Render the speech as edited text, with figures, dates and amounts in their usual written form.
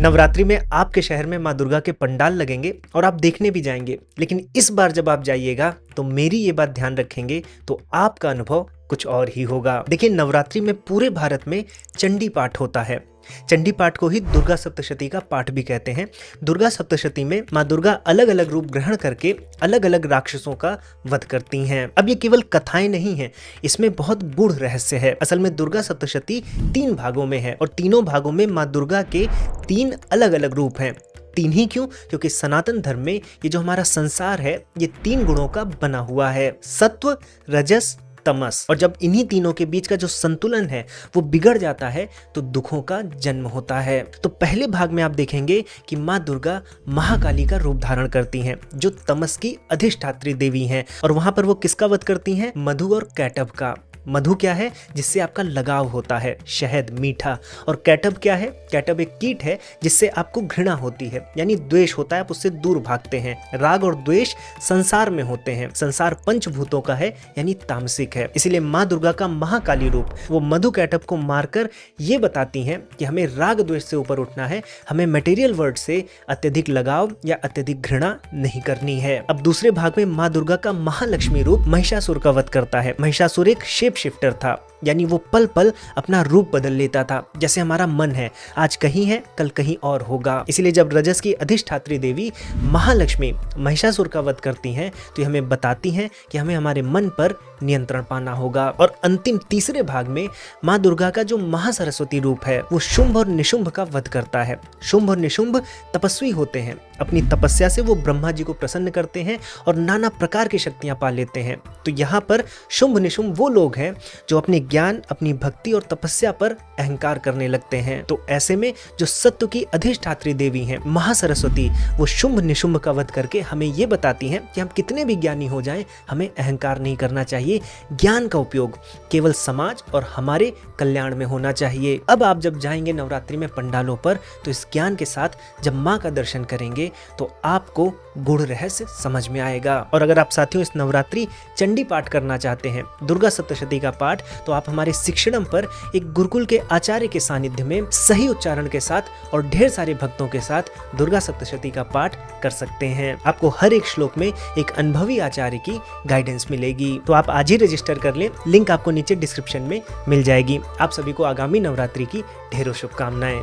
नवरात्रि में आपके शहर में माँ दुर्गा के पंडाल लगेंगे और आप देखने भी जाएंगे, लेकिन इस बार जब आप जाइएगा तो मेरी ये बात ध्यान रखेंगे तो आपका अनुभव कुछ और ही होगा। देखिए, नवरात्रि में पूरे भारत में चंडी पाठ होता है। चंडी पाठ को ही दुर्गा सप्तशती का पाठ भी कहते हैं। दुर्गा सप्तशती में माँ दुर्गा अलग अलग रूप ग्रहण करके अलग अलग राक्षसों का वध करती हैं। अब ये केवल कथाएं नहीं हैं, इसमें बहुत गूढ़ रहस्य है। असल में दुर्गा सप्तशती 3 भागों में है और तीनों भागों में माँ दुर्गा के 3 अलग अलग रूप हैं। 3 ही क्यों? क्योंकि सनातन धर्म में ये जो हमारा संसार है ये 3 गुणों का बना हुआ है, सत्व, रजस, तमस। और जब इन्हीं तीनों के बीच का जो संतुलन है वो बिगड़ जाता है तो दुखों का जन्म होता है। तो पहले भाग में आप देखेंगे कि माँ दुर्गा महाकाली का रूप धारण करती हैं, जो तमस की अधिष्ठात्री देवी हैं। और वहां पर वो किसका वध करती हैं? मधु और कैटभ का। मधु क्या है? जिससे आपका लगाव होता है, शहद, मीठा। और कैटभ क्या है? कैटभ एक कीट है जिससे आपको घृणा होती है, यानी द्वेष होता है, आप उससे दूर भागते हैं। राग और द्वेष संसार में होते हैं। संसार पंचभूतों का है, यानी तामसिक है। इसीलिए माँ दुर्गा का महाकाली रूप वो मधु कैटभ को मारकर ये बताती हैं कि हमें राग द्वेष से ऊपर उठना है, हमें मटेरियल वर्ल्ड से अत्यधिक लगाव या अत्यधिक घृणा नहीं करनी है। अब दूसरे भाग में माँ दुर्गा का महालक्ष्मी रूप महिषासुर का वध करता है। महिषासुर एक शिफ्टर था, यानी वो पल पल अपना रूप बदल लेता था। जैसे हमारा मन है, आज कहीं है, कल कहीं और होगा। इसीलिए जब रजस की अधिष्ठात्री देवी महालक्ष्मी महिषासुर का वध करती हैं तो ये हमें बताती हैं कि हमें हमारे मन पर नियंत्रण पाना होगा। और अंतिम तीसरे भाग में माँ दुर्गा का जो महासरस्वती रूप है वो शुंभ और निशुंभ का वध करता है। शुंभ और निशुंभ तपस्वी होते हैं, अपनी तपस्या से वो ब्रह्मा जी को प्रसन्न करते हैं और नाना प्रकार की शक्तियां पा लेते हैं। तो यहाँ पर शुंभ निशुंभ वो लोग हैं जो अपने ज्ञान, अपनी भक्ति और तपस्या पर अहंकार करने लगते हैं। तो ऐसे में जो सत्व की अधिष्ठात्री देवी हैं महासरस्वती, वो शुंभ निशुंभ का वध करके हमें ये बताती हैं कि हम कितने भी ज्ञानी हो जाएं, हमें अहंकार नहीं करना चाहिए। ज्ञान का उपयोग केवल समाज और हमारे कल्याण में होना चाहिए। अब आप जब जाएंगे नवरात्रि में पंडालों पर तो इस ज्ञान के साथ जब माँ का दर्शन करेंगे तो आपको गूढ़ रहस्य समझ में आएगा। और अगर आप साथियों इस नवरात्रि चंडी पाठ करना चाहते हैं, दुर्गा सप्तशती का पाठ, तो आप हमारे शिक्षणम पर एक गुरुकुल के आचार्य के सानिध्य में सही उच्चारण के साथ और ढेर सारे भक्तों के साथ दुर्गा सप्तशती का पाठ कर सकते हैं। आपको हर एक श्लोक में एक अनुभवी आचार्य की गाइडेंस मिलेगी। तो आप आज ही रजिस्टर कर लें, लिंक आपको नीचे डिस्क्रिप्शन में मिल जाएगी। आप सभी को आगामी नवरात्रि की ढेरों शुभकामनाएं।